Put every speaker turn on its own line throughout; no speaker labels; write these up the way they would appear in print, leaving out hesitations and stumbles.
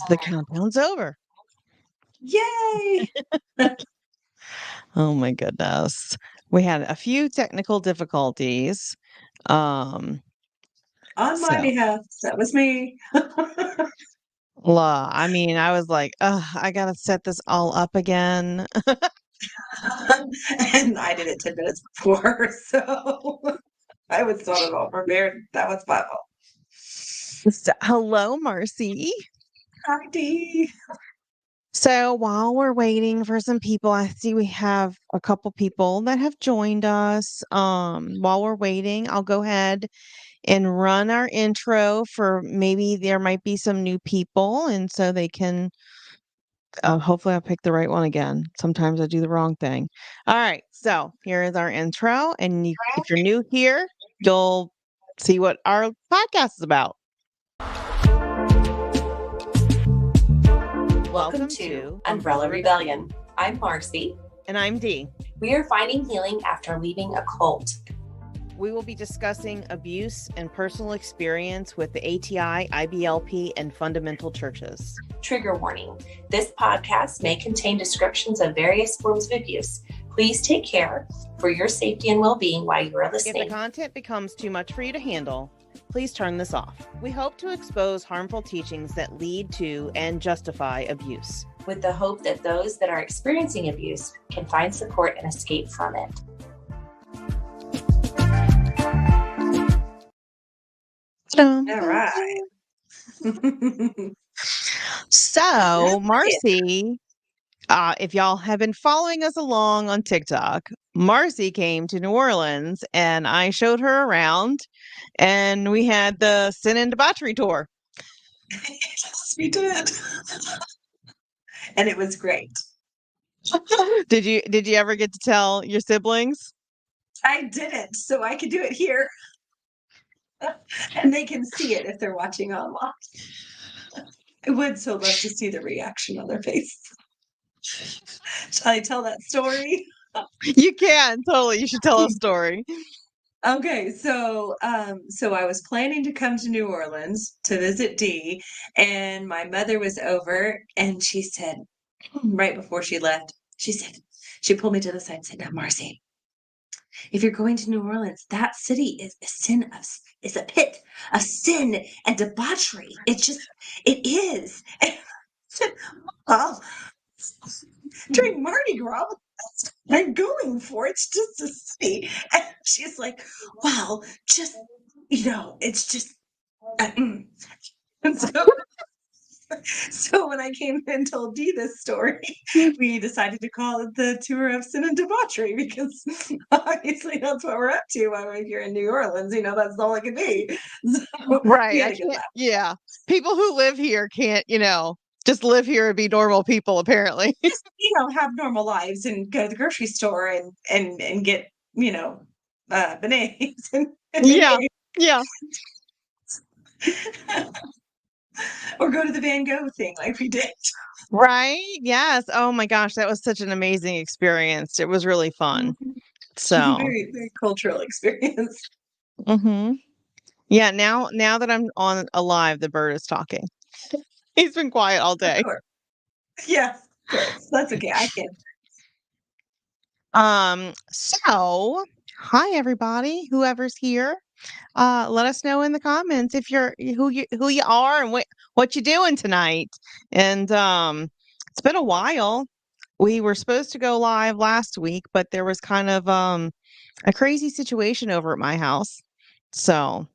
The countdown's over.
Yay!
Oh my goodness. We had a few technical difficulties.
On my
So
behalf, that was me.
I mean, I was like, I gotta set this all up again.
And I did it 10 minutes before, so I was not at all prepared. That was my fault.
Hello, Marcy.
Hi, Dee.
So while we're waiting for some people, I see we have a couple people that have joined us. While we're waiting, I'll go ahead and run our intro for maybe there might be some new people, and so they can hopefully I'll pick the right one again. Sometimes I do the wrong thing. All right, so here is our intro, and if you're new here, you'll see what our podcast is about.
Welcome to Umbrella Rebellion. I'm Marcy.
And I'm Dee.
We are finding healing after leaving a cult.
We will be discussing abuse and personal experience with the ATI, IBLP, and fundamental churches.
Trigger warning. This podcast may contain descriptions of various forms of abuse. Please take care for your safety and well-being while you are listening.
If the content becomes too much for you to handle, please turn this off. We hope to expose harmful teachings that lead to and justify abuse,
with the hope that those that are experiencing abuse can find support and escape from it.
All right.
So, Marcy, if y'all have been following us along on TikTok, Marcy came to New Orleans and I showed her around and we had the Sin and Debauchery tour.
Yes, we did. And it was great.
Did you ever get to tell your siblings?
I didn't, so I could do it here. And they can see it if they're watching online. I would so love to see the reaction on their face. Shall I tell that story?
You can, totally. You should tell a story.
Okay, so I was planning to come to New Orleans to visit Dee, and my mother was over, and she said, right before she left, she pulled me to the side and said, "Now, Marcy, if you're going to New Orleans, that city is a pit of sin and debauchery. It is." And I said, "Well, during Mardi Gras, I'm going for it's just a city." And she's like, "Well, just it's just." And so when I came and told Dee this story, we decided to call it the Tour of Sin and Debauchery because obviously that's what we're up to while we're here in New Orleans. That's all it could be. So
Right. Yeah. People who live here can't, just live here and be normal people, apparently.
Just, have normal lives and go to the grocery store and get, beignets.
Yeah. Yeah.
Or go to the Van Gogh thing like we did.
Right? Yes. Oh my gosh, that was such an amazing experience. It was really fun. So
very, very cultural experience.
Yeah, now that I'm on alive, the bird is talking. He's been quiet all day.
Yeah, of course. That's okay. I can.
So hi everybody, whoever's here. Let us know in the comments if you're who you are and what you doing tonight. And it's been a while. We were supposed to go live last week, but there was kind of a crazy situation over at my house. So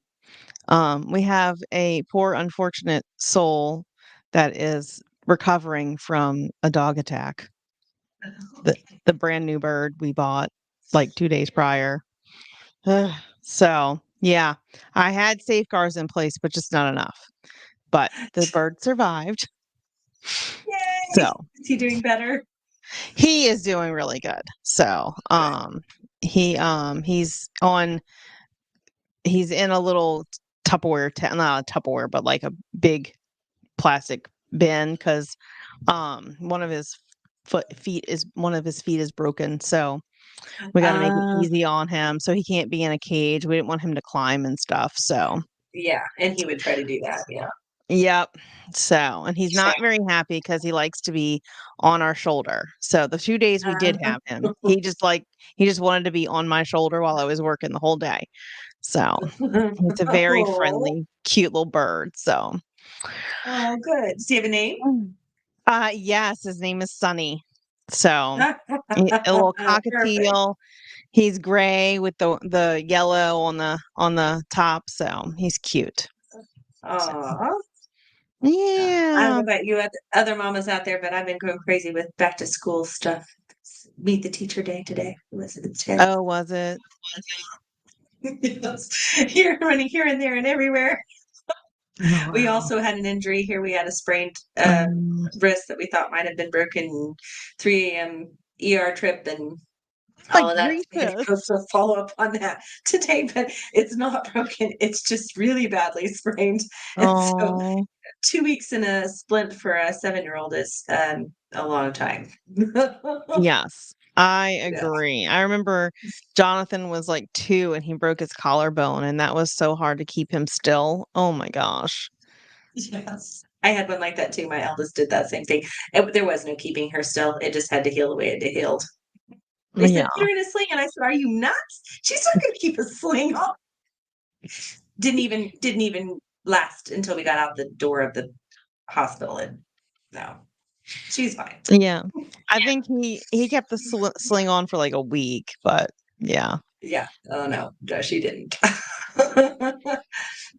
we have a poor unfortunate soul that is recovering from a dog attack. The brand new bird we bought like 2 days prior. So, yeah, I had safeguards in place, but just not enough. But the bird survived.
Yay!
So,
is he doing better?
He is doing really good. So, he's in a little Tupperware, not a Tupperware, but like a big plastic bin because one of his feet is broken. So we got to make it easy on him. So he can't be in a cage. We didn't want him to climb and stuff. So
yeah, and he would try to do that. Yeah.
Yep. So, and he's not very happy because he likes to be on our shoulder. So the 2 days we did have him, he just wanted to be on my shoulder while I was working the whole day. So, he's a very
Oh,
friendly, cute little bird, so
oh, good. Does he have a name?
yes, his name is Sunny. So, a little
Perfect.
cockatiel. He's gray with the yellow on the top, so he's cute. So
Aw. I don't
yeah.
know about you other mamas out there, but I've been going crazy with back to school stuff. It's Meet the Teacher Day today. It's today.
Oh, was it?
Yes. Here, running here and there and everywhere.
Oh,
We
wow.
also had an injury here. We had a sprained
Oh
wrist that we thought might have been broken. 3 a.m. ER trip and
my
all of that. We had to go
gracious.
for a follow up on that today, but it's not broken. It's just really badly sprained. And so
Oh,
2 weeks in a splint for a 7-year-old is a long time.
yes. I
Yeah.
agree. I remember Jonathan was like 2 and he broke his collarbone, and that was so hard to keep him still. Oh my gosh.
Yes. I had one like that too. My eldest did that same thing. There was no keeping her still. It just had to heal the way it healed. They
Yeah.
said, "Put her in a sling," and I said, "Are you nuts? She's not going to keep a sling on." Didn't even last until we got out the door of the hospital. And no, she's fine.
Yeah. I think he kept the sling on for like a week, but yeah.
Yeah. Oh no, no, she didn't.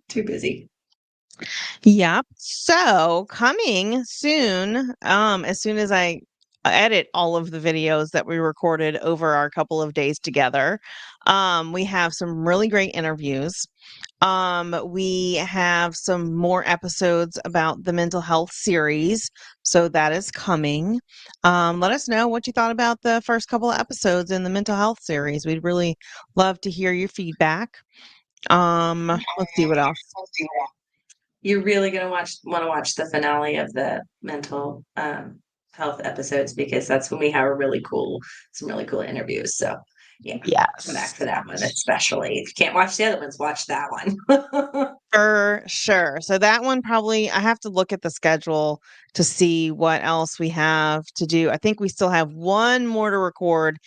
Too busy.
Yep. So coming soon, as soon as I edit all of the videos that we recorded over our couple of days together, we have some really great interviews. We have some more episodes about the mental health series, so that is coming. Let us know what you thought about the first couple of episodes in the mental health series. We'd really love to hear your feedback. Let's see what else.
You're really gonna want to watch the finale of the mental health episodes because that's when we have some really cool interviews. So yeah, come back
Yes.
for that one, especially. If you can't watch the other ones, watch that one.
For sure. So that one probably I have to look at the schedule to see what else we have to do. I think we still have one more to record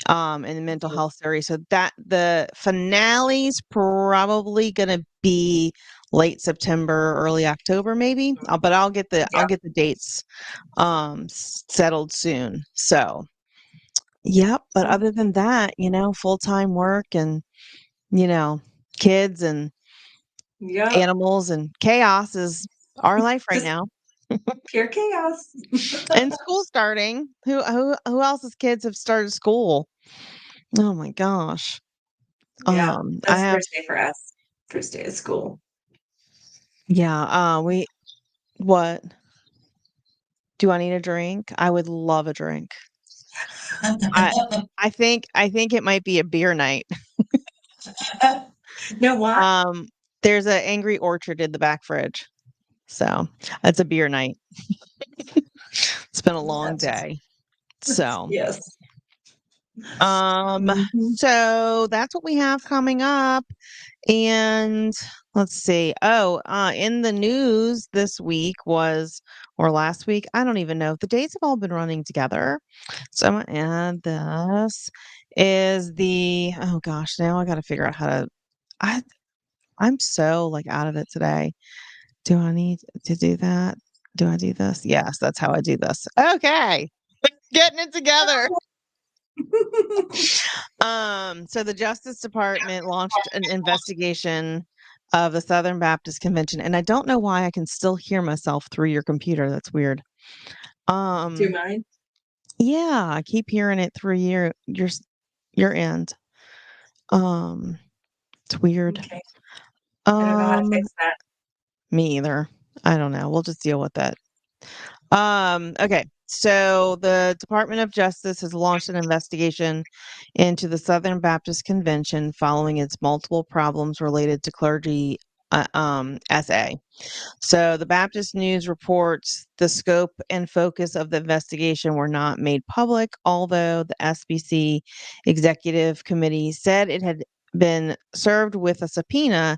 in the mental health series. So that the finale's probably gonna be late September, early October, maybe. But I'll
Yeah.
get the dates settled soon. So yep. But
So,
other than that, full-time work and you know, kids and
yep.
animals and chaos is our life right
Just
now.
pure chaos.
And school starting. Who else's kids have started school? Oh my gosh.
Yeah.
I
That's
have
Thursday for us. First day of school.
yeah, we what? Do I need a drink? I would love a drink. I I think it might be a beer night.
No, what?
Um, there's an Angry Orchard in the back fridge. So, it's a beer night. It's been a long
That's
day. So,
yes.
um,
Mhm.
so that's what we have coming up. And let's see. Oh, in the news this week was, or last week, I don't even know. The days have all been running together. So I'm gonna add this. Is the oh gosh, now I got to figure out how to. I I'm so like out of it today. Do I need to do that? Do I do this? Yes, that's how I do this. Okay, getting it together. So the Justice Department launched an investigation of the Southern Baptist Convention, and I don't know why I can still hear myself through your computer. That's weird.
Do you
Um,
mind?
yeah, I keep hearing it through your end. Um, it's weird.
Okay. I don't know how to
Um,
fix that.
me either. I don't know. We'll just deal with that. Okay. So the Department of Justice has launched an investigation into the Southern Baptist Convention following its multiple problems related to clergy SA. So the Baptist News reports the scope and focus of the investigation were not made public, although the SBC executive committee said it had been served with a subpoena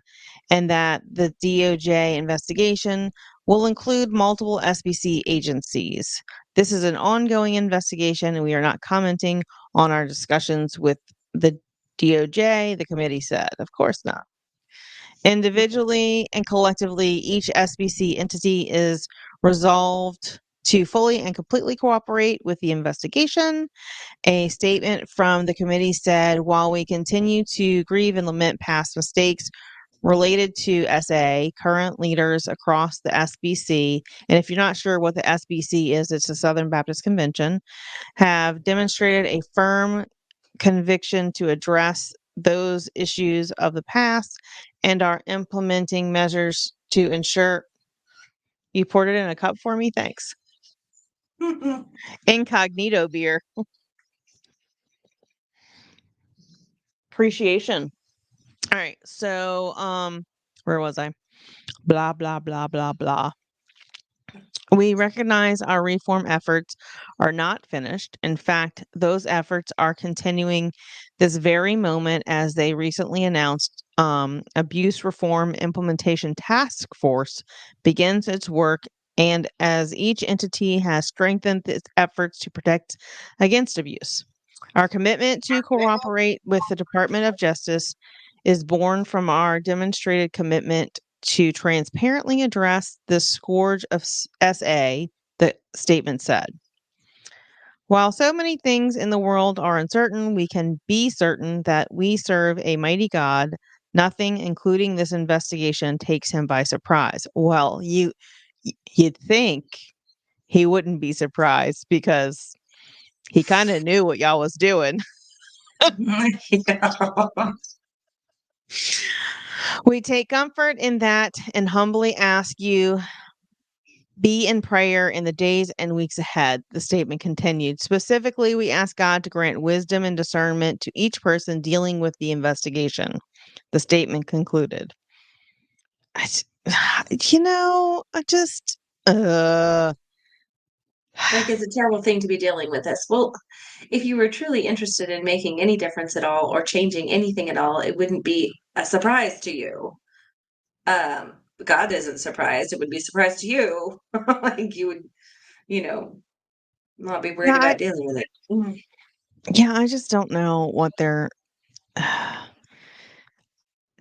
and that the DOJ investigation will include multiple SBC agencies. This is an ongoing investigation, and we are not commenting on our discussions with the DOJ, the committee said. Of course not. Individually and collectively, each SBC entity is resolved to fully and completely cooperate with the investigation. A statement from the committee said, while we continue to grieve and lament past mistakes related to SA, current leaders across the SBC, and if you're not sure what the SBC is, it's the Southern Baptist Convention, have demonstrated a firm conviction to address those issues of the past and are implementing measures to ensure. You poured it in a cup for me? Thanks. Incognito beer. Appreciation. All right. So, where was I? Blah, blah, blah, blah, blah. We recognize our reform efforts are not finished. In fact, those efforts are continuing this very moment as they recently announced Abuse Reform Implementation Task Force begins its work, and as each entity has strengthened its efforts to protect against abuse. Our commitment to cooperate with the Department of Justice is born from our demonstrated commitment to transparently address the scourge of SA, the statement said. While so many things in the world are uncertain, we can be certain that we serve a mighty God. Nothing, including this investigation, takes him by surprise. Well, you'd think he wouldn't be surprised because he kind of knew what y'all was doing.
Yeah.
We take comfort in that and humbly ask you be in prayer in the days and weeks ahead, the statement continued. Specifically, we ask God to grant wisdom and discernment to each person dealing with the investigation, the statement concluded. I just,
Like, it's a terrible thing to be dealing with this. Well, if you were truly interested in making any difference at all or changing anything at all, it wouldn't be a surprise to you. God isn't surprised. It would be a surprise to you. Like, you would, you know, not be worried
yeah,
about dealing with it.
I just don't know what they're.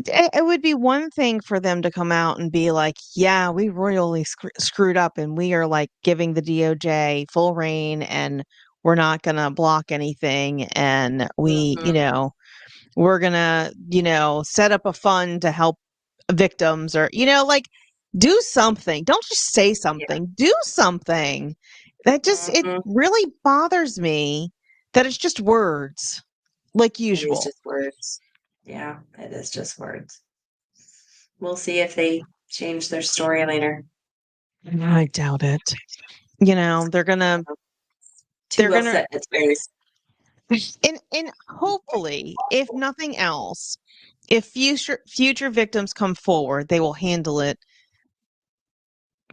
It would be one thing for them to come out and be like, yeah, we royally screwed up and we are like giving the DOJ full reign and we're not going to block anything. And
Mhm.
we're going to, set up a fund to help victims or, like do something. Don't just say
Yeah.
something, do something. It
Mhm.
really bothers me that it's just words like
It is
usual.
just words. Yeah, it is just words. We'll see if they change their story later.
I doubt it. They're gonna
Too
they're
well
gonna
set in its ways.
and hopefully, if nothing else, if future victims come forward, they will handle it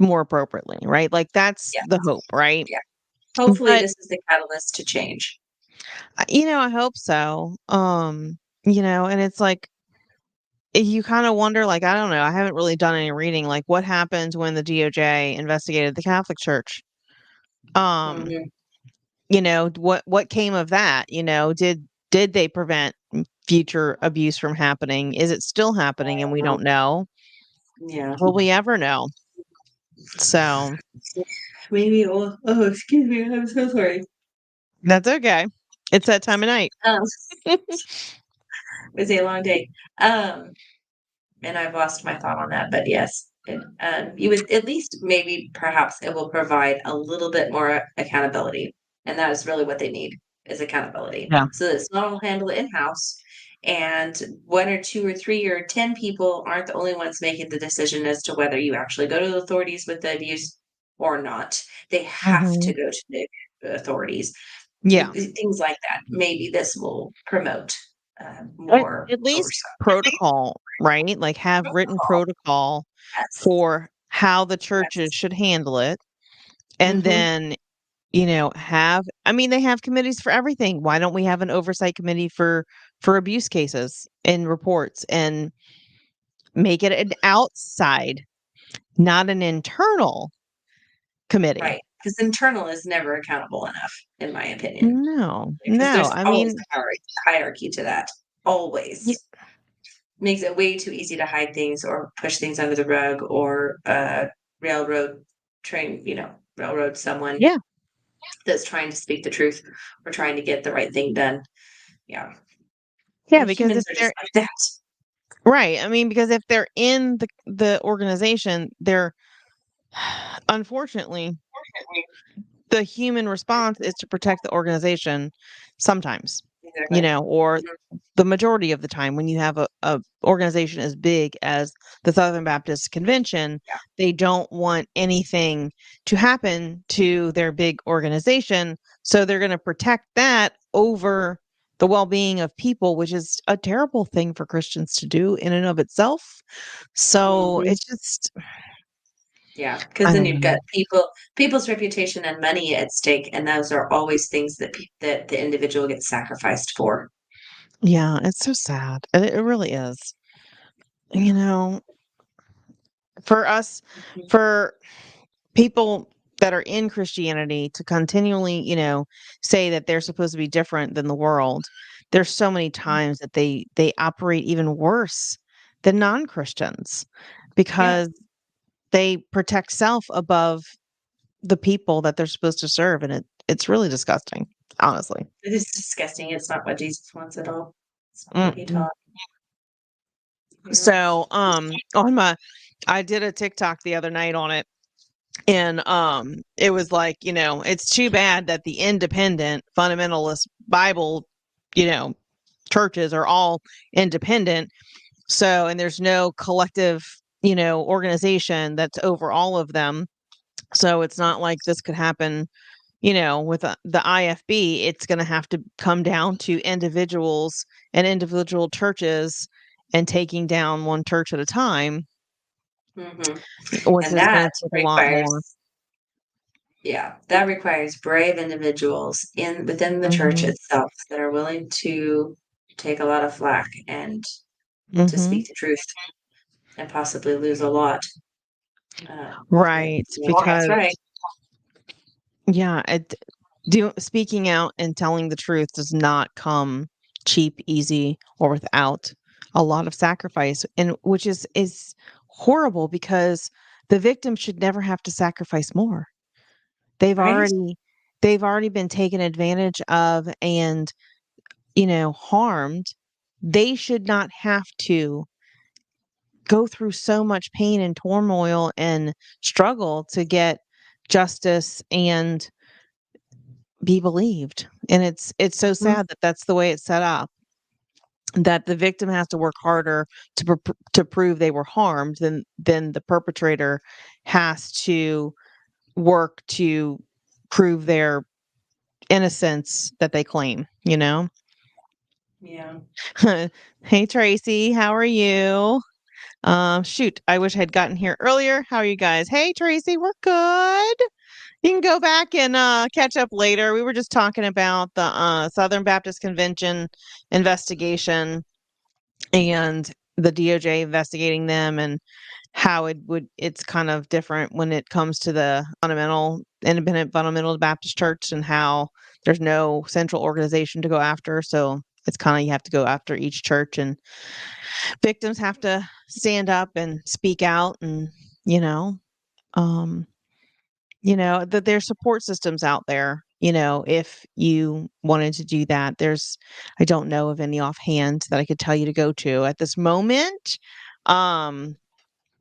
more appropriately, right? Like that's
Yeah,
the hope, right?
yeah. Hopefully,
But
this is the catalyst to change.
I hope so. And it's like you kind of wonder, like, I don't know, I haven't really done any reading, like what happens when the DOJ investigated the Catholic Church? Um,
Mhm.
what came of that? Did they prevent future abuse from happening? Is it still happening and we don't know?
Yeah.
Will we ever know? So
Maybe. Oh, excuse me. I'm so sorry.
that's okay. It's that time of night.
It was a long day. And I've lost my thought on that. But yes, you would at least maybe perhaps it will provide a little bit more accountability, and that is really what they need is accountability.
Yeah.
So that it's not all handled in house, and one or two or three or 10 people aren't the only ones making the decision as to whether you actually go to the authorities with the abuse or not. They have
Hmm.
to go to the authorities.
Yeah.
Things like that. Maybe this will promote
At,
more
at least
oversight.
protocol, right? Like have written protocol
Yes.
for how the churches
Yes.
should handle it. And
Mhm.
then, they have committees for everything. Why don't we have an oversight committee for abuse cases and reports and make it an outside? not an internal committee.
Right. Because internal is never accountable enough, in my opinion.
No,
Because
no.
there's
I
always
mean,
a hierarchy to that. Always. Makes it way too easy to hide things or push things under the rug or railroad railroad someone
yeah,
that's trying to speak the truth or trying to get the right thing done. Yeah.
yeah.
And
Because if
humans are
they're
just like that.
right, I mean, because if they're in the organization, they're unfortunately the human response is to protect the organization sometimes,
Exactly.
or
Mhm.
the majority of the time when you have a organization as big as the Southern Baptist Convention,
Yeah.
they don't want anything to happen to their big organization. So they're going to protect that over the well-being of people, which is a terrible thing for Christians to do in and of itself. So
Mhm.
it's just,
Yeah, because
I
then
don't
you've
know.
got people's reputation and money at stake, and those are always things that the individual gets sacrificed for.
Yeah, it's so sad. It really is. You know, for us,
Mhm.
for people that are in Christianity to continually, say that they're supposed to be different than the world, there's so many times that they operate even worse than non-Christians
Yeah,
because they protect self above the people that they're supposed to serve, and it's really disgusting, honestly.
it is disgusting. It's not what Jesus wants at all. It's not what he
Mm-mm.
taught. Yeah.
So, I did a TikTok the other night on it. And it was like, it's too bad that the independent fundamentalist Bible, you know, churches are all independent. So, and there's no collective, organization that's over all of them. So it's not like this could happen, with the IFB. It's going to have to come down to individuals and individual churches and taking down one church at a time,
Hmm.
which
And
is
that
going to take a lot more.
requires, yeah, that requires brave individuals within the church
Hmm.
itself that are willing to take a lot of flack and to
Hmm.
speak the truth and possibly lose a lot. To
Right,
make things
because
right.
yeah, speaking out and telling the truth does not come cheap, easy, or without a lot of sacrifice, and which is horrible because the victim should never have to sacrifice more. They've
Right?
already they've already been taken advantage of and, harmed. They should not have to go through so much pain and turmoil and struggle to get justice and be believed. And it's so
Mhm.
sad that that's the way it's set up, that the victim has to work harder to prove they were harmed than the perpetrator has to work to prove their innocence that they claim, you know?
Yeah.
Hey Tracy, how are you? Shoot, I wish I had gotten here earlier. How are you guys? Hey Tracy, we're good. You can go back and catch up later. We were just talking about the Southern Baptist Convention investigation and the DOJ investigating them and how it's kind of different when it comes to the independent fundamental Baptist church and how there's no central organization to go after. So it's kind of you have to go after each church and victims have to stand up and speak out and, you know, um, that there's support systems out there, if you wanted to do that. I don't know of any offhand that I could tell you to go to at this moment. Um,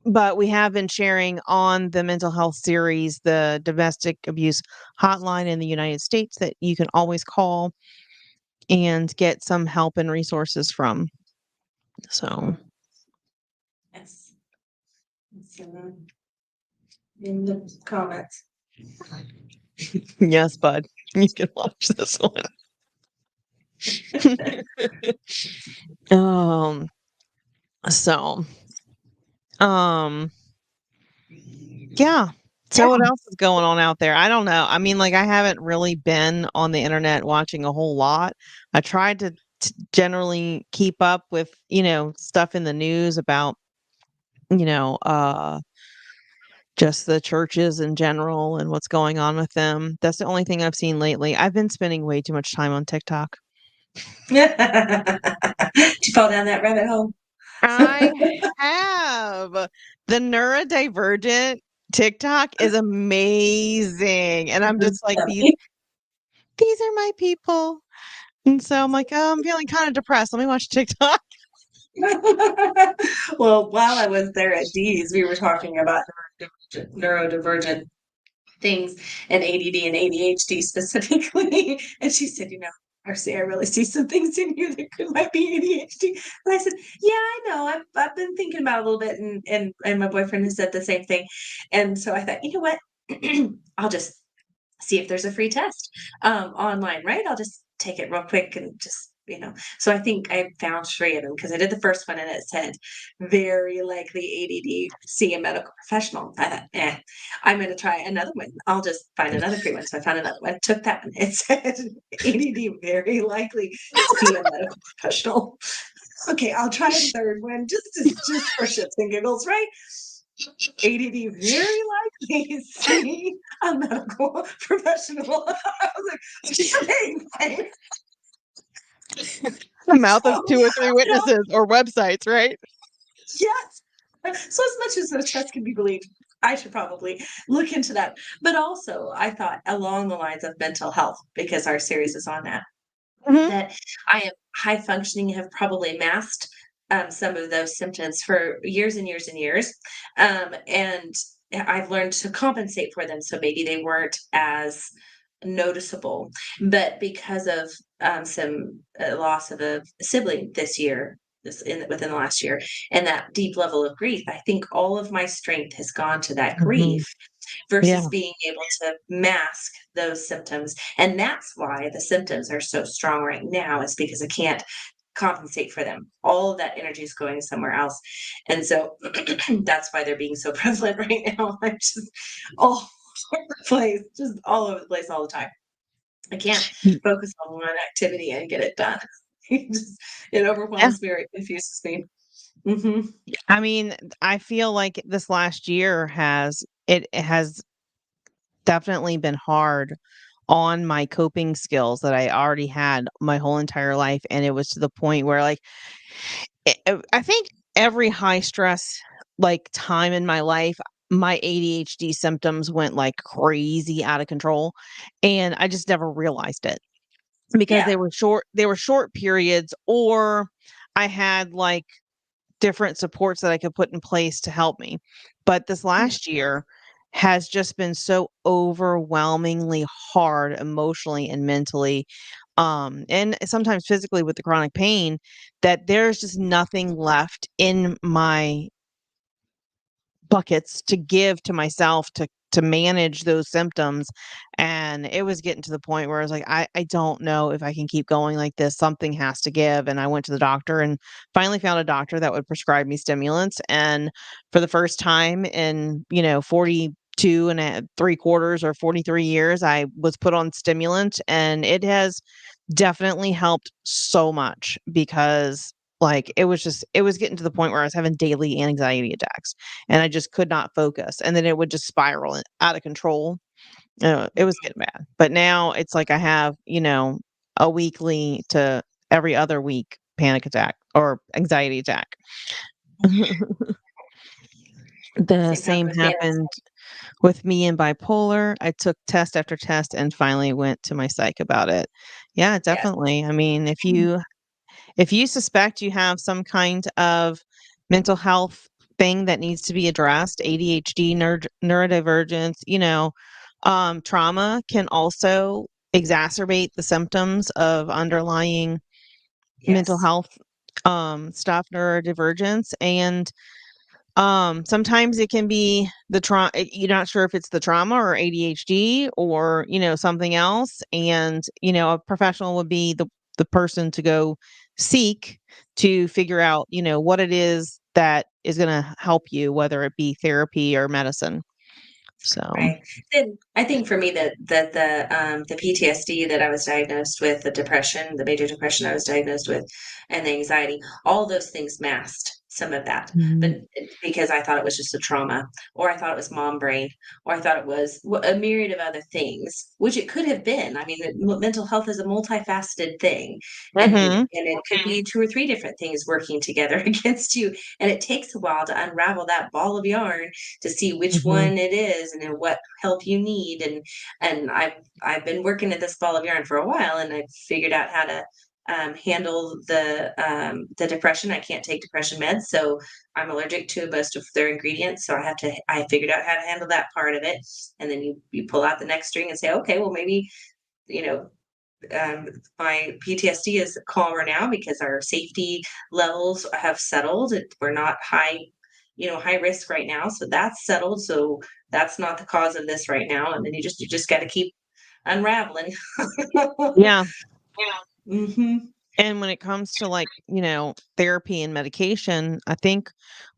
but we have been sharing on the mental health series, the domestic abuse hotline in the United States that you can always call and get some help and resources from. So,
Yes. It's in the comments.
yes, bud, you can watch this one. um, so, um, yeah. So what
Yeah.
else is going on out there? I don't know. I mean, like I haven't really been on the internet watching a whole lot. I tried to generally keep up with, stuff in the news about, you know, uh just the churches in general and what's going on with them. That's the only thing I've seen lately. I've been spending way too much time on TikTok.
Did you fall down that rabbit hole?
I have. The neurodivergent TikTok is amazing. And I'm just like, these are my people. And so I'm like, oh, I'm feeling kind of depressed. Let me watch TikTok.
Well, while I was there at D's, we were talking about neurodivergent things and ADD and ADHD specifically. And she said, Marcy, I really see some things in you that might be ADHD. And I said, yeah, I know. I've been thinking about it a little bit, and my boyfriend has said the same thing. And so I thought, you know what? I'll just see if there's a free test online, right? I'll just take it real quick and just, So I think I found 3 of them because I did the first one and it said very likely ADD, see a medical professional. I thought, I'm going to try another one. I'll just find another free one. So I found another one, took that one. It said ADD, very likely see a medical professional. Okay, I'll try a third one just for shits and giggles, right? ADD, very likely see a medical professional. I was like, okay,
The mouth of
so,
2 or 3 witnesses or websites, right?
yes. So as much as those tests can be believed, I should probably look into that. But also, I thought along the lines of mental health, because our series is on that,
Mhm.
that I am high functioning, have probably masked some of those symptoms for years and years and years. And I've learned to compensate for them. So maybe they weren't as noticeable. But because of some loss of a sibling this year, within the last year, and that deep level of grief, I think all of my strength has gone to that
Mhm.
grief versus
Yeah.
being able to mask those symptoms. And that's why the symptoms are so strong right now, is because I can't compensate for them. All of that energy is going somewhere else. And so that's why they're being so prevalent right now. I'm just all over the place, just all over the place all the time. I can't
Y
focus on one activity and get it done. It
Yeah.
overwhelms me or it confuses me. Hmm.
I mean, I feel like this last year has definitely been hard on my coping skills that I already had my whole entire life, and it was to the point where, like, I think every high stress, like, time in my life, my ADHD symptoms went, like, crazy out of control, and I just never realized it because
Yeah.
they were short periods, or I had, like, different supports that I could put in place to help me. But this last year has just been so overwhelmingly hard emotionally and mentally, and sometimes physically with the chronic pain, that there's just nothing left in my buckets to give to myself to manage those symptoms. And it was getting to the point where I was like, I don't know if I can keep going like this. Something has to give. And I went to the doctor and finally found a doctor that would prescribe me stimulants. And for the first time in, 42 and 3/4 or 43 years, I was put on stimulant, and it has definitely helped so much because, like, it was getting to the point where I was having daily anxiety attacks, and I just could not focus, and then it would just spiral out of control. It was getting bad. But now it's like I have, a weekly to every other week panic attack or anxiety attack. The
Same problem
same
with me.
happened with me and bipolar. I took test after test and finally went to my psych about it. Yeah,
Yes.
definitely. I mean, if you suspect you have some kind of mental health thing that needs to be addressed, ADHD, neurodivergence, trauma can also exacerbate the symptoms of underlying mental
Yes.
health stuff, neurodivergence. And sometimes it can be the trauma. You're not sure if it's the trauma or ADHD or, something else. And, a professional would be the person to go seek to figure out, what it is that is going to help you, whether it be therapy or medicine. So,
Right. And I think for me the PTSD that I was diagnosed with, the major depression I was diagnosed with, and the anxiety, all those things masked some of that, but
Mhm.
because I thought it was just a trauma, or I thought it was mom brain, or I thought it was a myriad of other things, which it could have been. I mean, mental health is a multifaceted thing,
Mhm.
and it could be two or three different things working together against you. And it takes a while to unravel that ball of yarn to see which
Mhm.
one it is and then what help you need. And I've been working at this ball of yarn for a while, and I've figured out how to handle the depression. I can't take depression meds, so I'm allergic to most of their ingredients. So I figured out how to handle that part of it. And then you pull out the next string and say, okay, well maybe, you know, my PTSD is calmer now because our safety levels have settled. We're not high, high risk right now. So that's settled. So that's not the cause of this right now. And then you just got to keep unraveling.
Yeah.
Hmm.
And when it comes to like, therapy and medication, I think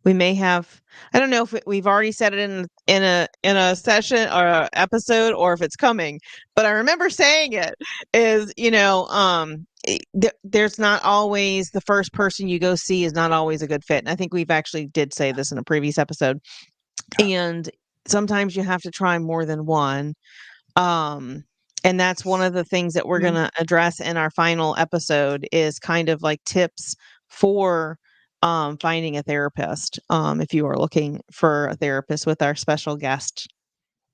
we may have, I don't know if we've already said it in a session or a episode or if it's coming, but I remember saying it is, there's not always the first person you go see is not always a good fit. And I think we've actually did say this in a previous episode. And sometimes you have to try more than one. Um, and that's one of the things that we're gonna address in our final episode is kind of like tips for finding a therapist, if you are looking for a therapist with our special guest.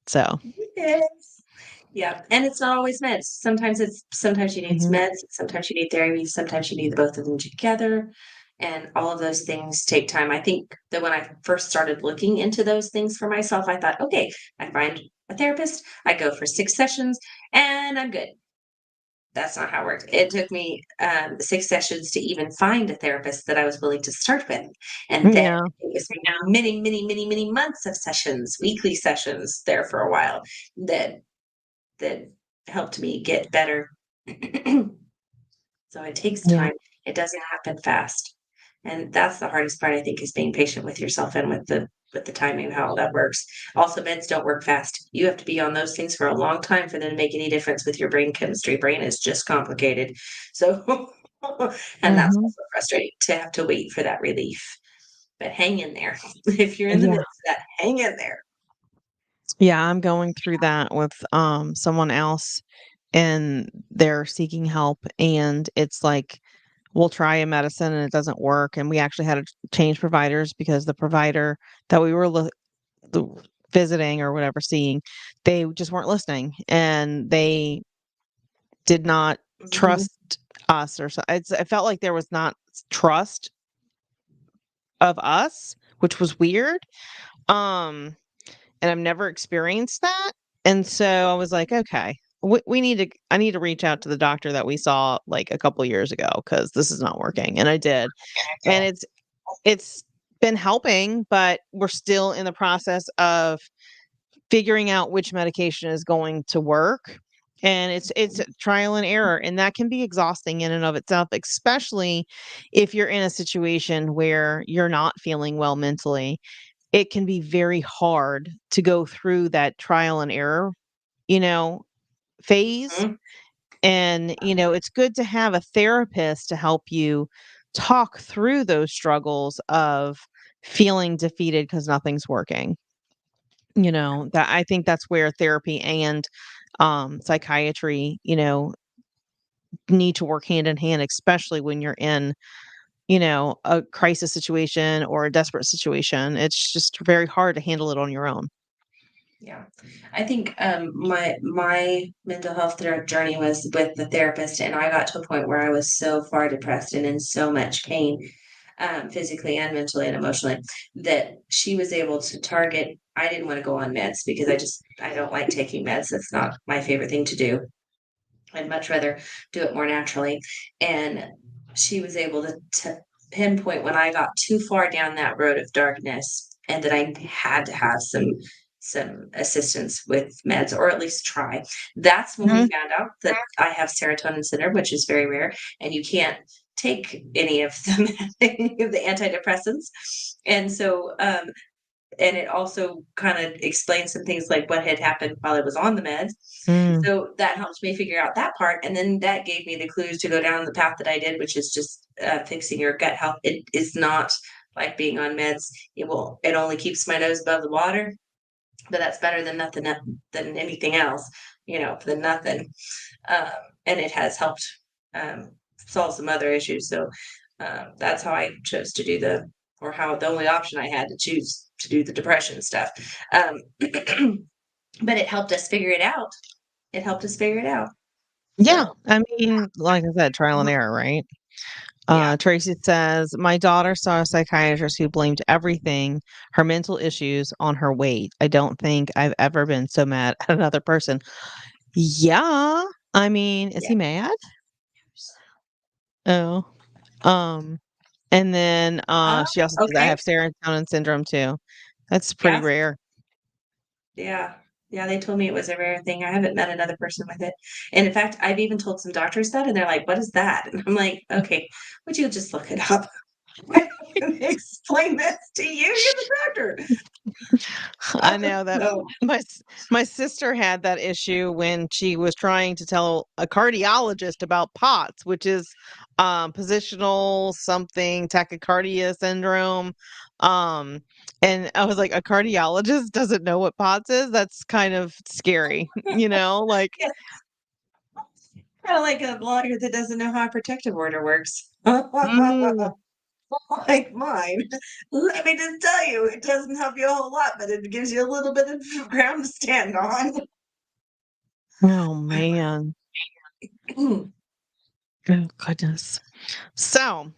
So,
Yes. Yeah, and it's not always meds. Sometimes you need
mhm.
meds, sometimes you need therapy, sometimes you need the both of them together, and all of those things take time. I think that when I first started looking into those things for myself, I thought, okay, I find a therapist, I go for 6 sessions, and I'm good. That's not how it worked. It took me 6 sessions to even find a therapist that I was willing to start with, and then
Yeah,
it was many, many, many, many months of sessions, weekly sessions there for a while that that helped me get better. So it takes
yeah,
time. It doesn't happen fast. And that's the hardest part, I think, is being patient with yourself and with the timing of how all that works. Also, meds don't work fast. You have to be on those things for a long time for them to make any difference with your brain chemistry. Brain is just complicated. So and that's
mhm,
also frustrating to have to wait for that relief. But hang in there. If you're in the
yeah,
midst of that, hang in there.
yeah. I'm going through that with someone else, and they're seeking help, and it's like we'll try a medicine and it doesn't work, and we actually had to change providers because the provider that we were the visiting or whatever, seeing, they just weren't listening and they did not
Mhm.
trust us or so. It felt like there was not trust of us, which was weird. Um, and I've never experienced that. And so I was like, okay, I need to reach out to the doctor that we saw like a couple years ago because this is not working. And I did. And it's been helping, but we're still in the process of figuring out which medication is going to work. And it's a trial and error, and that can be exhausting in and of itself, especially if you're in a situation where you're not feeling well mentally. It can be very hard to go through that trial and error, you know, phase.
Mhm.
And, it's good to have a therapist to help you talk through those struggles of feeling defeated because nothing's working. That I think that's where therapy and psychiatry, need to work hand in hand, especially when you're in, a crisis situation or a desperate situation. It's just very hard to handle it on your own.
Yeah. I think, my mental health journey was with the therapist, and I got to a point where I was so far depressed and in so much pain, physically and mentally and emotionally, that she was able to target. I didn't want to go on meds because I don't like taking meds. That's not my favorite thing to do. I'd much rather do it more naturally. And she was able to pinpoint when I got too far down that road of darkness and that I had to have some assistance with meds or at least try. That's when we
Mhm,
found out that I have serotonin syndrome, which is very rare, and you can't take any of any of the antidepressants. And so and it also kind of explains some things like what had happened while I was on the meds.
mm,
So that helped me figure out that part. And then that gave me the clues to go down the path that I did, which is just fixing your gut health. It is not like being on meds. It only keeps my nose above the water, but that's better than nothing, than anything else, than nothing. Um, and it has helped solve some other issues. So that's how I chose to do or how the only option I had to choose to do the depression stuff. But it helped us figure it out. It helped us figure it out.
Yeah.
So,
I mean, like I said, trial and error, right?
yeah.
Tracy says, my daughter saw a psychiatrist who blamed everything, her mental issues, on her weight. I don't think I've ever been so mad at another person. Yeah. I mean, is
Yeah.
he mad? Oh. And then she also says, I
Okay.
have serotonin syndrome too. That's pretty
Yeah.
rare.
Yeah. Yeah. They told me it was a rare thing. I haven't met another person with it. And in fact, I've even told some doctors that, and they're like, what is that? And I'm like, okay, would you just look it up? Explain this to you. You're the doctor.
I know that
So,
my sister had that issue when she was trying to tell a cardiologist about POTS, which is positional something tachycardia syndrome. Um, and I was like, a cardiologist doesn't know what POTS is? That's kind of scary, like
yeah, kind of like a lawyer that doesn't know how a protective order works.
mm,
Like mine. Let me just tell you, it doesn't help you a whole lot, but it gives you a little bit of ground to stand on.
oh man. Oh goodness. So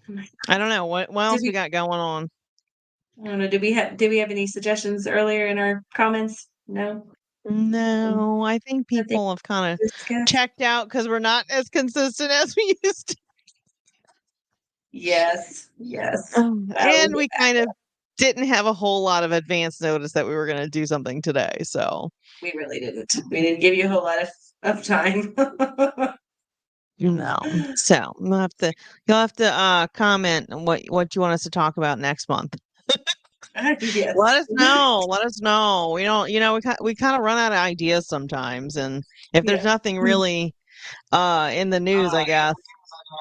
I don't know what
Did
else we
we?
got going on.
I don't know. Did we have any suggestions earlier in our comments? No.
No, I think
Nothing
people have kind of
to discuss.
checked out because we're not as consistent as we used to.
Yes. Yes. We'll
And
get
we
back.
kind of didn't have a whole lot of advance notice that we were going to do something today. So
We really didn't. We didn't give you a whole lot of time.
no. So you'll have to comment on what you want us to talk about next month. Let
Yes.
us know. Let us know. We don't, we kind of run out of ideas sometimes, and if there's
Yeah.
nothing really in the news, I guess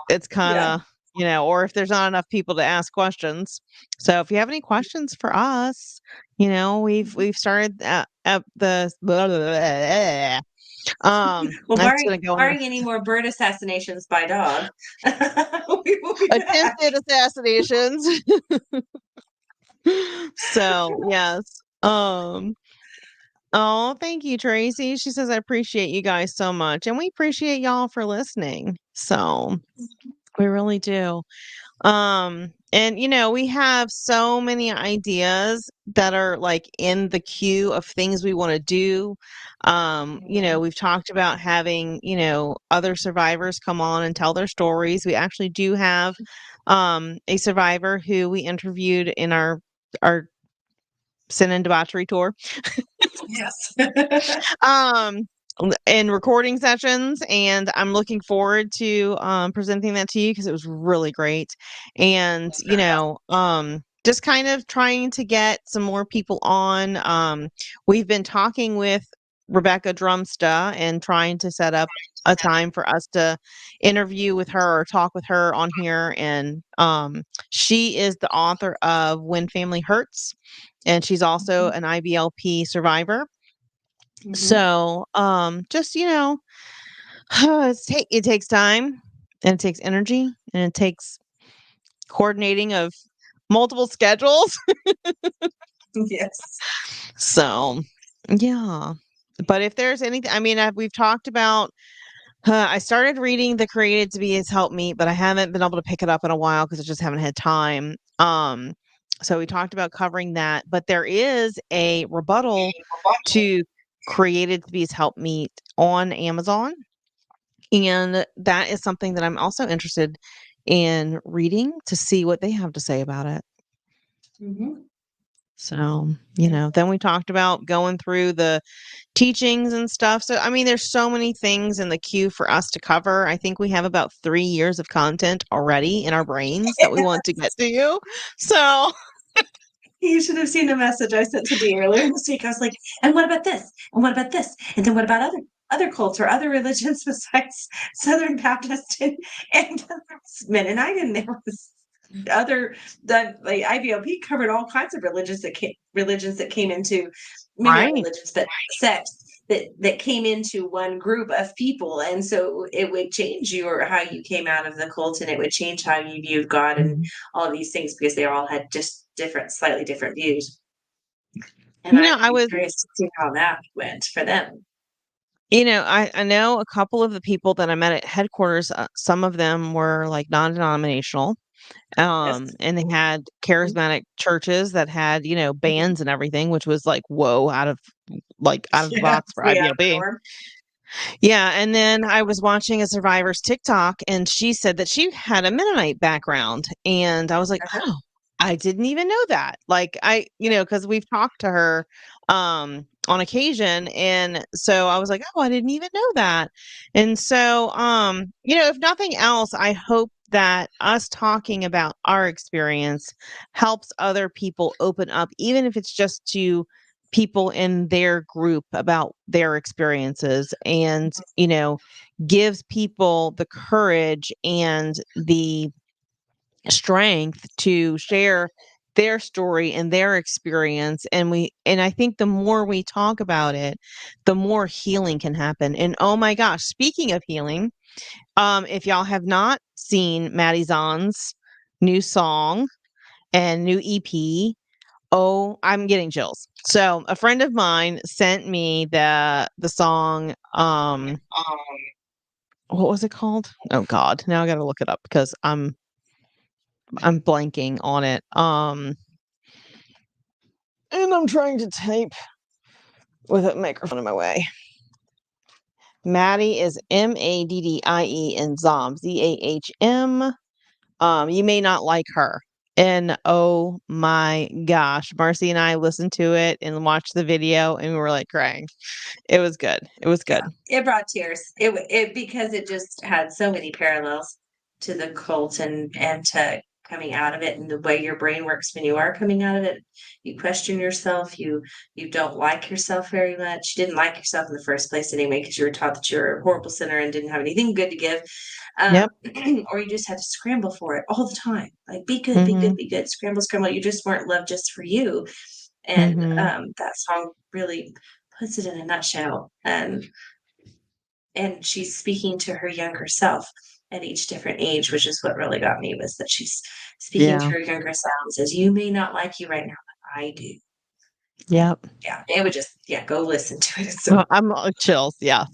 it's kind
Yeah.
of, or if there's not enough people to ask questions. So if you have any questions for us, we've started at the
Well,
I'm just gonna go in
barring any more bird assassinations by dog, we will be back.
attempted assassinations. So yes. Oh, thank you, Tracy. She says, I appreciate you guys so much. And we appreciate y'all for listening. So we really do. And we have so many ideas that are like in the queue of things we want to do. We've talked about having, other survivors come on and tell their stories. We actually do have a survivor who we interviewed in our sin and debauchery tour.
Yes.
um in recording sessions, and I'm looking forward to presenting that to you because it was really great. And just kind of trying to get some more people on. We've been talking with Rebecca Drumsta and trying to set up a time for us to interview with her or talk with her on here. And she is the author of When Family Hurts, and she's also an IBLP survivor.
Mhm.
So, just it takes time, and it takes energy, and it takes coordinating of multiple schedules.
Yes.
So, yeah. But if there's anything, I mean, we've talked about. I started reading The Created to Be His Help Me, but I haven't been able to pick it up in a while because I just haven't had time. So we talked about covering that, but there is a rebuttal to Created to Be His Help Me on Amazon. And that is something that I'm also interested in reading to see what they have to say about it.
Mhm.
So,
Yeah.
then we talked about going through the teachings and stuff. So, I mean, there's so many things in the queue for us to cover. I think we have about 3 years of content already in our brains that we want to get to you. So,
You should have seen the message I sent to Dee earlier this week. I was like, "And what about this? And what about this? And then what about other cults or other religions besides Southern Baptist and Mennonite?" And there was like IBLP covered all kinds of religions that came into, maybe not
Right.
religions, but sects that came into one group of people. And so it would change you or how you came out of the cult, and it would change how you viewed God and
Mhm.
all these things, because they all had just slightly different views. And
You
I
know,
would be curious to see how that went for them.
I know a couple of the people that I met at headquarters, some of them were like non-denominational.
Yes.
And they had charismatic churches that had,
Mhm.
bands and everything, which was like, whoa, out of the
Yeah,
box for
way out of the
IBLB.
norm.
Yeah, and then I was watching a survivor's TikTok, and she said that she had a Mennonite background, and I was like,
Uh-huh.
"Oh, I didn't even know that." Like because we've talked to her on occasion, and so I was like, "Oh, I didn't even know that." And so if nothing else, I hope that us talking about our experience helps other people open up, even if it's just to people in their group about their experiences, and gives people the courage and the strength to share their story and their experience. And I think the more we talk about it, the more healing can happen. And oh my gosh, speaking of healing, if y'all have not seen Maddie Zahn's new song and new EP, oh, I'm getting chills. So a friend of mine sent me the song, what was it called? Oh God, now I gotta look it up because I'm blanking on it. And I'm trying to type with a microphone in my way. Maddie is Maddie and Zom, Zahm. You may not like her. And oh my gosh, Marcy and I listened to it and watched the video, and we were like crying. It was good. It was
Yeah,
good.
it brought tears. It because it just had so many parallels to the cult and to coming out of it, and the way your brain works when you are coming out of it. You question yourself. You don't like yourself very much. You didn't like yourself in the first place anyway, because you were taught that you're a horrible sinner and didn't have anything good to give.
Yep.
Or you just had to scramble for it all the time. Like, be good, be good,
Mhm.
be good. Scramble, scramble. You just weren't loved just for you. And
Mhm.
that song really puts it in a nutshell. And she's speaking to her younger self at each different age, which is what really got me, was that she's speaking to
Yeah.
her younger self and says, "You may not like you right now, but I do." And
Yep.
yeah, it would just, yeah, go listen to it. It's so
I'm chills. Yeah.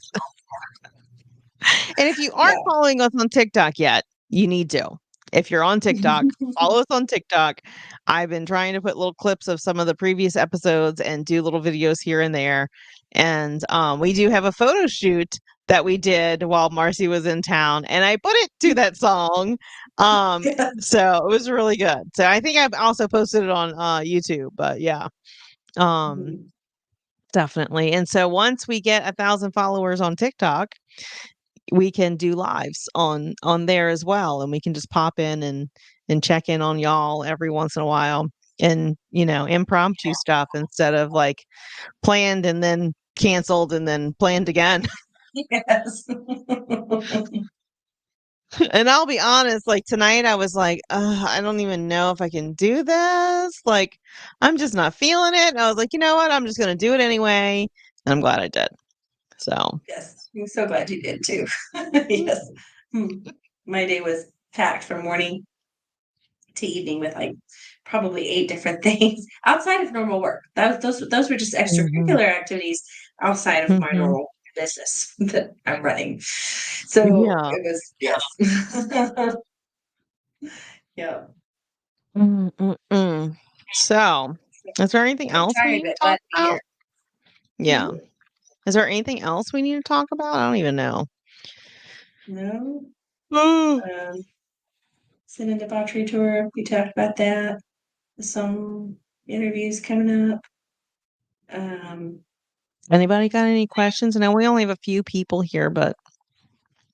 And if you aren't
yeah.
following us on TikTok yet, you need to. If you're on TikTok, follow us on TikTok. I've been trying to put little clips of some of the previous episodes and do little videos here and there. And we do have a photo shoot that we did while Marcy was in town, and I put it to that song.
Yes.
So it was really good. So I think I've also posted it on YouTube, but yeah. Um,
Mhm.
definitely. And so once we get 1,000 followers on TikTok, we can do lives on there as well, and we can just pop in and check in on y'all every once in a while, and impromptu stuff instead of like planned and then canceled and then planned again.
Yes.
And I'll be honest, like tonight I was like, I don't even know if I can do this, like I'm just not feeling it. And I was like, you know what, I'm just gonna do it anyway, and I'm glad I did. So
Yes. I'm so glad you did too. Yes. Hmm. My day was packed from morning to evening with like probably 8 different things outside of normal work. Those were just
Mhm.
extracurricular activities outside of my
Mhm.
normal business that I'm running. So
Yeah.
it was, yes. Yeah.
Mm, mm, mm. So, is there anything
I'm
else we
tired
need to
but
talk
glad to be
about?
here.
Yeah.
Mhm.
Is there anything else we need to talk about? I don't even know.
No.
Mm.
Um, Sin and Debauchery Tour, we talked about that. Some interviews coming up. Um,
Anybody got any questions? I know we only have a few people here, but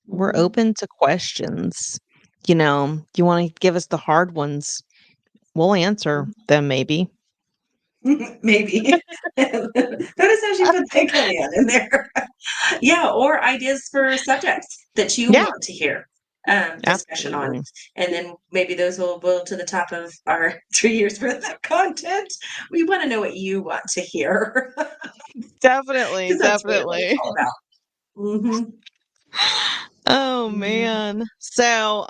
we're
mhm.
open to questions. You want to give us the hard ones, we'll answer them maybe.
Maybe. Notice how she put that caveat in there. Yeah, or ideas for subjects that you
Yeah.
want to hear. discussion on.
Absolutely.
And then maybe those will boil to the top of our 3 years worth of content. We want to know what you want to hear
Definitely,
because that's really what it's
definitely.
all about. Mhm.
Oh
Mhm.
man. So,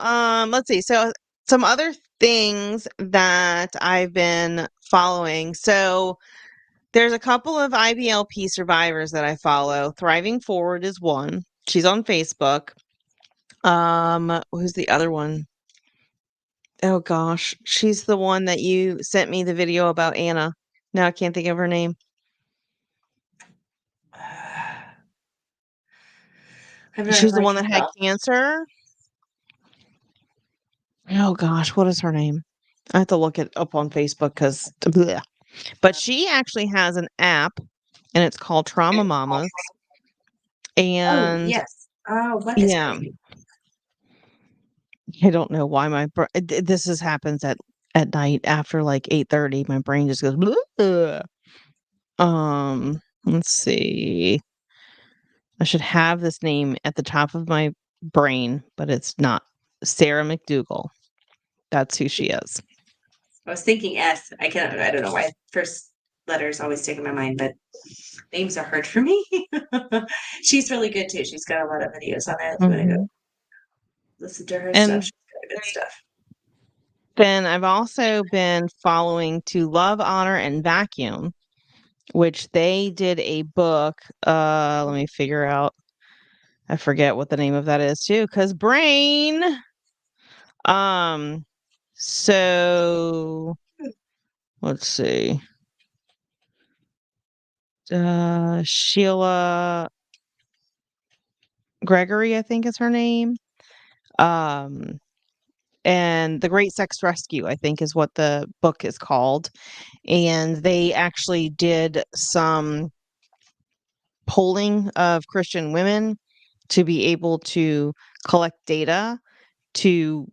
let's see. So some other things that I've been following. So there's a couple of IBLP survivors that I follow. Thriving Forward is one. She's on Facebook. Who's the other one? Oh gosh, she's the one that you sent me the video about Anna. Now I can't think of her name.
I'm not
She's the one
like
that had
that.
cancer. Oh gosh, what is her name? I have to look it up on Facebook because, but she actually has an app, and it's called Trauma Mamas.
Oh,
And
yes. Oh, what is her
yeah,
name?
I don't know why this happens at night after like 8:30. My brain just goes. Bleh. Let's see. I should have this name at the top of my brain, but it's not. Sarah McDougal. That's who she is.
I was thinking S. I don't know why first letters always stick in my mind, but names are hard for me. She's really good too. She's got a lot of videos on there if you want to go
Mhm.
listen to her stuff.
And
She's got good stuff.
then I've also been following To Love, Honor, and Vacuum, which they did a book. Let me figure out. I forget what the name of that is too, because brain. Um, so let's see. Sheila Gregory, I think is her name. Um, and The Great Sex Rescue, I think is what the book is called. And they actually did some polling of Christian women to be able to collect data to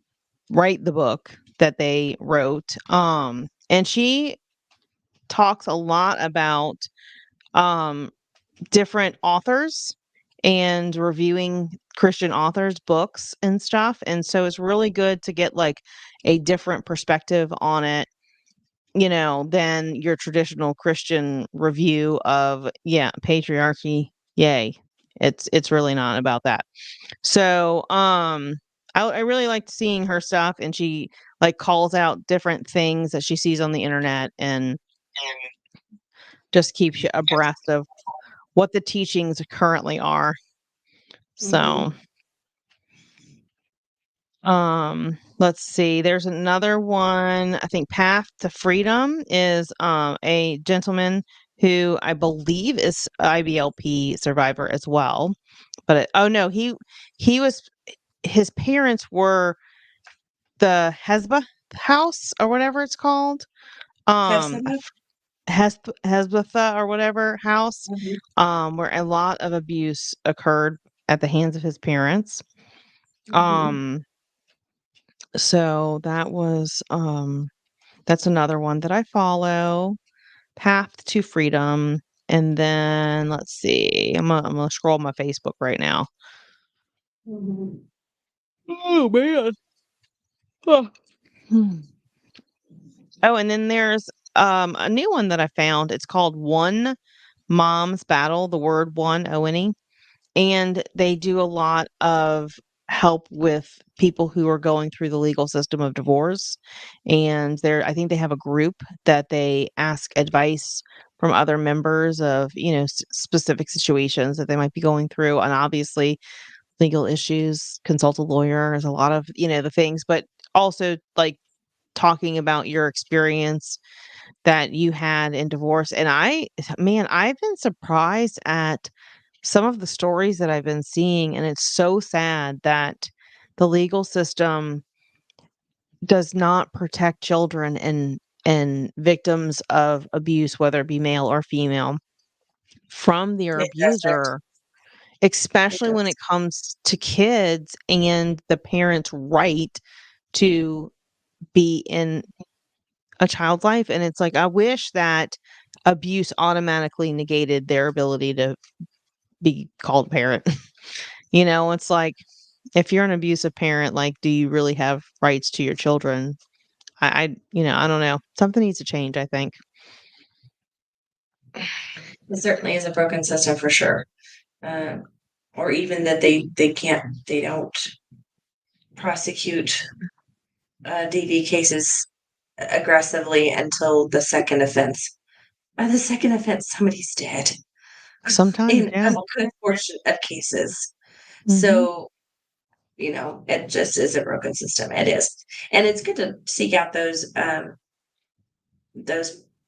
write the book that they wrote. And she talks a lot about um, different authors and reviewing Christian authors' books and stuff. And so it's really good to get like a different perspective on it, than your traditional Christian review of, yeah, patriarchy. Yay. It's really not about that. So, I really liked seeing her stuff, and she like calls out different things that she sees on the internet and just keeps you abreast of what the teachings currently are. So,
Mhm.
let's see. There's another one. I think Path to Freedom is a gentleman who I believe is IBLP survivor as well. But oh no, he was his parents were the Hezbollah house or whatever it's called. I
Hesama?
Hezbollah or whatever house,
Mhm.
where a lot of abuse occurred at the hands of his parents.
Mhm.
Um, so that's another one that I follow. Path to Freedom. And then let's see. I'm gonna scroll my Facebook right now.
Mhm.
Oh man. Oh. Hmm. Oh, and then there's a new one that I found. It's called One Mom's Battle, the word one, O-N-E. And they do a lot of help with people who are going through the legal system of divorce. And I think they have a group that they ask advice from other members of, specific situations that they might be going through. And obviously, legal issues, consult a lawyer, there's a lot of, the things, but also like talking about your experience that you had in divorce. And I've been surprised at some of the stories that I've been seeing, and it's so sad that the legal system does not protect children and victims of abuse, whether it be male or female, from their
It doesn't.
abuser,
It
especially when
does.
it comes to kids and the parent's right to be in a child's life. And it's like, I wish that abuse automatically negated their ability to be called a parent. It's like if you're an abusive parent, like, do you really have rights to your children? I don't know. Something needs to change, I think.
It certainly is a broken system for sure. Um, or even that they don't prosecute DV cases aggressively until the second offense. By the second offense, somebody's dead
Sometimes,
in
yeah.
a good portion of cases.
Mhm.
So, it just is a broken system. It is. And it's good to seek out those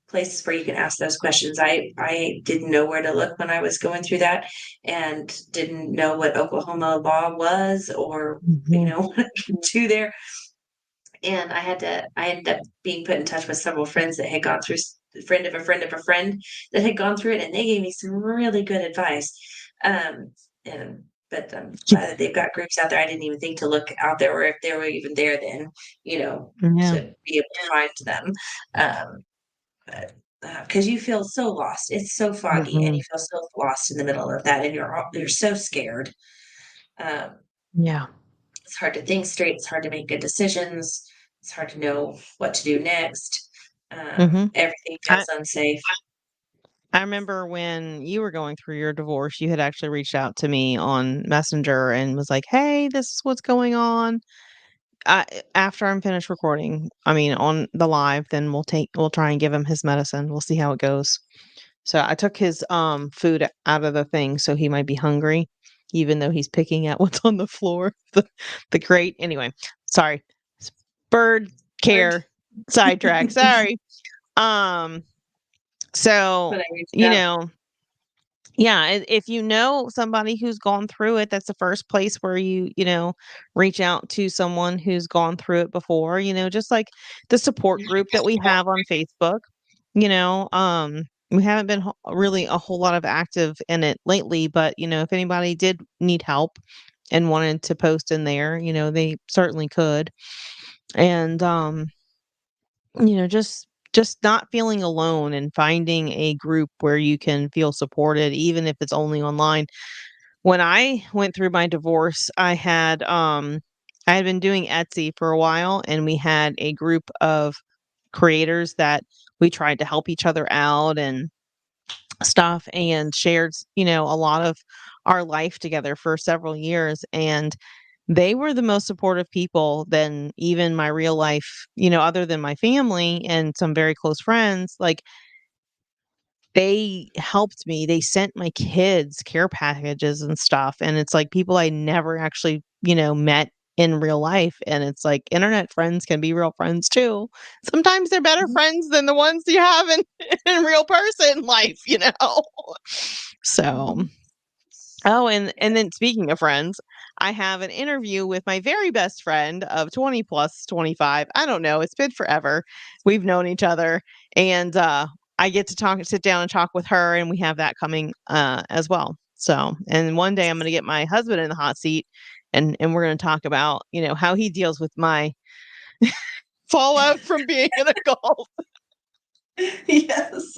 places where you can ask those questions. I didn't know where to look when I was going through that and didn't know what Oklahoma law was or,
Mhm.
what I could do there. And I ended up being put in touch with several friends that had gone through friend of a friend of a friend that had gone through it, and they gave me some really good advice. Um, and but I'm glad that they've got groups out there. I didn't even think to look out there, or if they were even there then,
Yeah.
to be able to find them. Um, but because you feel so lost, it's so foggy, and
Mhm.
you feel so lost in the middle of that, and you're so scared. Um,
Yeah.
it's hard to think straight. It's hard to make good decisions. It's hard to know what to do next.
Mhm.
Everything
I
feels unsafe.
I remember when you were going through your divorce, you had actually reached out to me on Messenger and was like, "Hey, this is what's going on." I After I'm finished recording, I mean, on the live, then we'll try and give him his medicine. We'll see how it goes. So I took his, food out of the thing, so he might be hungry, even though he's picking at what's on the floor, the crate. Anyway, sorry. S Bird
Hard
care sidetrack, sorry. Um, so,
when I reached
you
out.
know yeah, if you know somebody who's gone through it, that's the first place where reach out to someone who's gone through it before, just like the support group that we have on Facebook, we haven't been really a whole lot of active in it lately, but if anybody did need help and wanted to post in there, they certainly could. And just not feeling alone and finding a group where you can feel supported even if it's only online. When I went through my divorce, I had been doing Etsy for a while, and we had a group of creators that we tried to help each other out and stuff, and shared, a lot of our life together for several years, and they were the most supportive people than even my real life, other than my family and some very close friends. Like, they helped me. They sent my kids care packages and stuff, and it's like people I never actually, met in real life, and it's like internet friends can be real friends too. Sometimes they're better
Mhm,
friends than the ones you have in in real person life. So
mhm.
oh, and
Yes.
then speaking of friends, I have an interview with my very best friend of 20 plus 25. I don't know, it's been forever. We've known each other, and I get to sit down and talk with her, and we have that coming as well. So, and one day I'm going to get my husband in the hot seat, and we're going to talk about, how he deals with my fallout from being an adult.
Yes.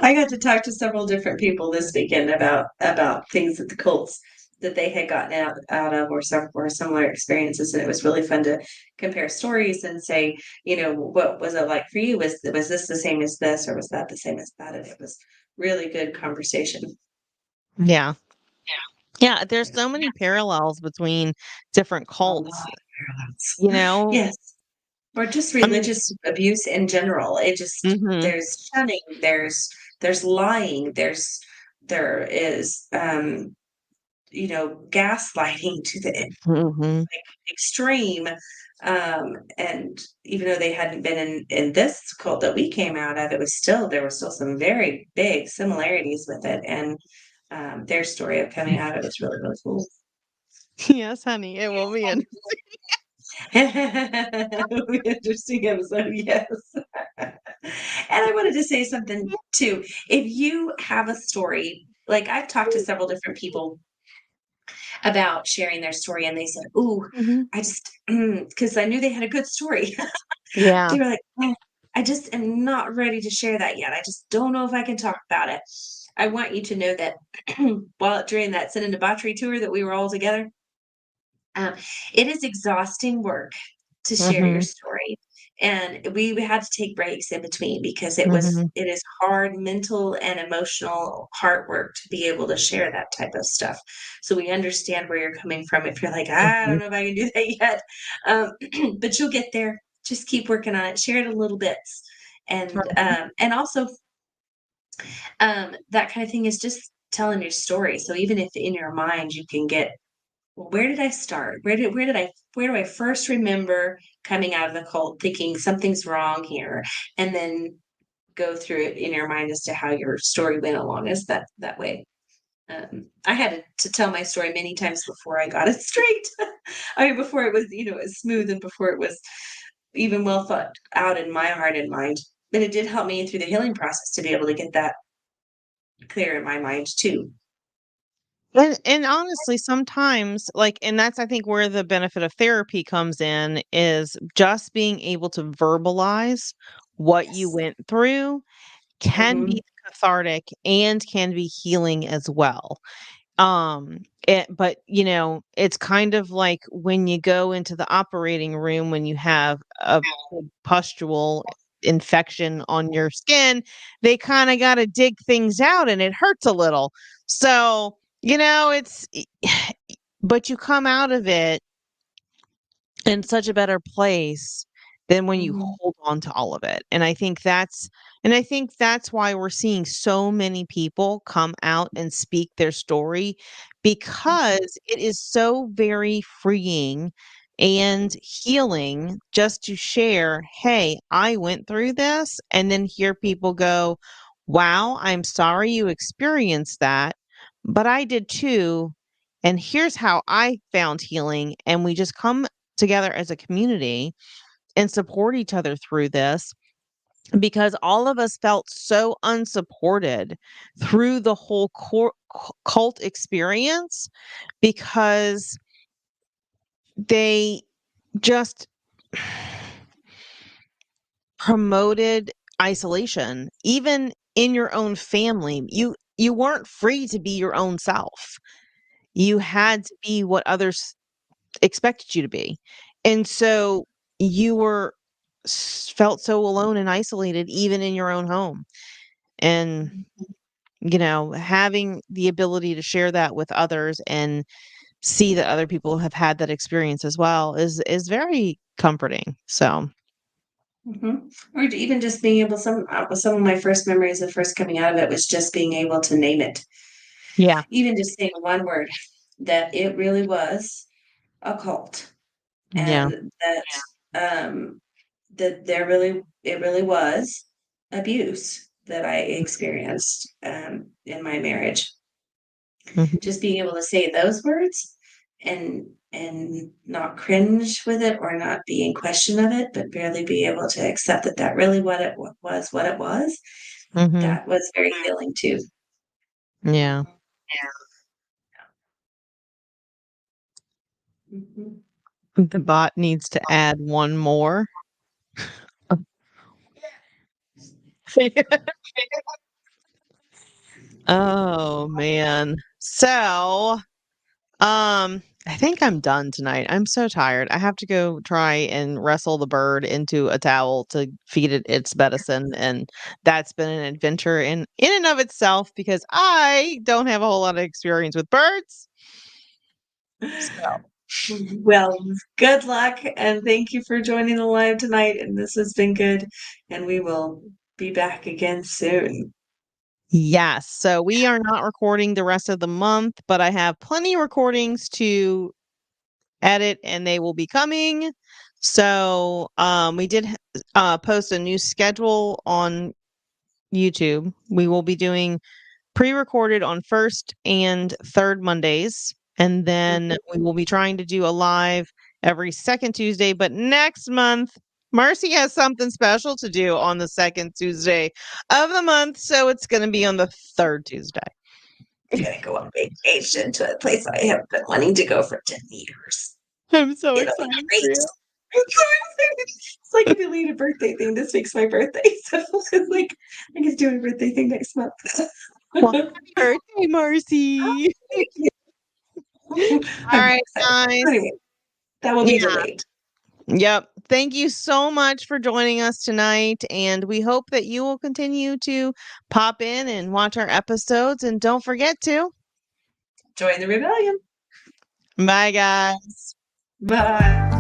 I got to talk to several different people this weekend about things that the cults that they had gotten out of or similar experiences, and it was really fun to compare stories and say, what was it like for you? Was this the same as this, or was that the same as that? And it was really good conversation.
Yeah. Yeah, there's
Yes.
so many parallels between different
A lot
cults,
of parallels.
you know?
Yes. Or just
I mean,
religious abuse in general. It just
mhm.
there's shunning, there's lying, there is gaslighting to the
Mhm.
extreme. And even though they hadn't been in this cult that we came out of, there were still some very big similarities with it. And their story of coming out of it was really, really cool.
Yes, honey, it will be in
It'll be an interesting episode, yes. And I wanted to say something too. If you have a story, like I've talked to several different people about sharing their story, and they said, "Ooh,
Mhm.
I just," because I knew they had a good story.
Yeah.
They were like, I just am not ready to share that yet. I just don't know if I can talk about it." I want you to know that while during that sin and debauchery tour that we were all together, It is exhausting work to share your
Mhm.
story. And we had to take breaks in between because
Mhm.
it is hard mental and emotional hard work to be able to share that type of stuff. So we understand where you're coming from if you're like, I don't
Mhm.
know if I can do that yet. But you'll get there. Just keep working on it. Share it in little bits. And also that kind of thing is just telling your story. So even if in your mind you can get, well, where did I start? Where do I first remember coming out of the cult thinking something's wrong here? And then go through it in your mind as to how your story went along as that way. I had to tell my story many times before I got it straight. I mean, before it was, as smooth and before it was even well thought out in my heart and mind. But it did help me through the healing process to be able to get that clear in my mind too.
And honestly, sometimes, like, and that's I think where the benefit of therapy comes in is just being able to verbalize what you
Yes.
went through can
Hmm.
be cathartic and can be healing as well. But it's kind of like when you go into the operating room when you have a big pustule infection on your skin, they kind of got to dig things out and it hurts a little. So, it's but you come out of it in such a better place than when you
Hmm.
hold on to all of it. And I think that's why we're seeing so many people come out and speak their story because it is so very freeing and healing just to share, "Hey, I went through this," and then hear people go, "Wow, I'm sorry you experienced that, but I did too. And here's how I found healing." And we just come together as a community and support each other through this because all of us felt so unsupported through the whole cult experience because they just promoted isolation even in your own family. You weren't free to be your own self. You had to be what others expected you to be. And so you were felt so alone and isolated even in your own home. And having the ability to share that with others and see that other people have had that experience as well is very comforting. So,
Mhm. Or even just being able some of my first memories of first coming out of it was just being able to name it.
yeah.
Even just saying one word, that it really was a cult,
Yeah.
and that it really was abuse that I experienced, in my marriage.
Mhm.
Just being able to say those words and not cringe with it or not be in question of it, but really be able to accept that that really what it was.
Mhm.
That was very healing too.
Yeah.
Mhm.
The bot needs to add one more. Oh man. So, I think I'm done tonight. I'm so tired. I have to go try and wrestle the bird into a towel to feed it its medicine, and that's been an adventure in and of itself because I don't have a whole lot of experience with birds. So,
Well, good luck and thank you for joining the live tonight. And this has been good. And we will be back again soon.
yes. So we are not recording the rest of the month, but I have plenty of recordings to edit and they will be coming. So, we did post a new schedule on YouTube. We will be doing pre-recorded on first and third Mondays, and then
Mhm.
we will be trying to do a live every second Tuesday. But next month, Marcy has something special to do on the second Tuesday of the month, so it's going to be on the third Tuesday.
I'm gonna go on vacation to a place I have been wanting to go for 10 years.
I'm so
It'll be
excited for
great.
you.
I'm so excited. It's like a belated birthday thing. This week's my birthday. So it's like I get to do a birthday thing next month.
Well, happy birthday, Marcy.
Thank you.
All
I'm
right,
excited.
guys.
Anyway. That will be
Yeah.
delayed.
Yep. Thank you so much for joining us tonight. And we hope that you will continue to pop in and watch our episodes. And don't forget to
Join the rebellion.
bye, guys.
Bye.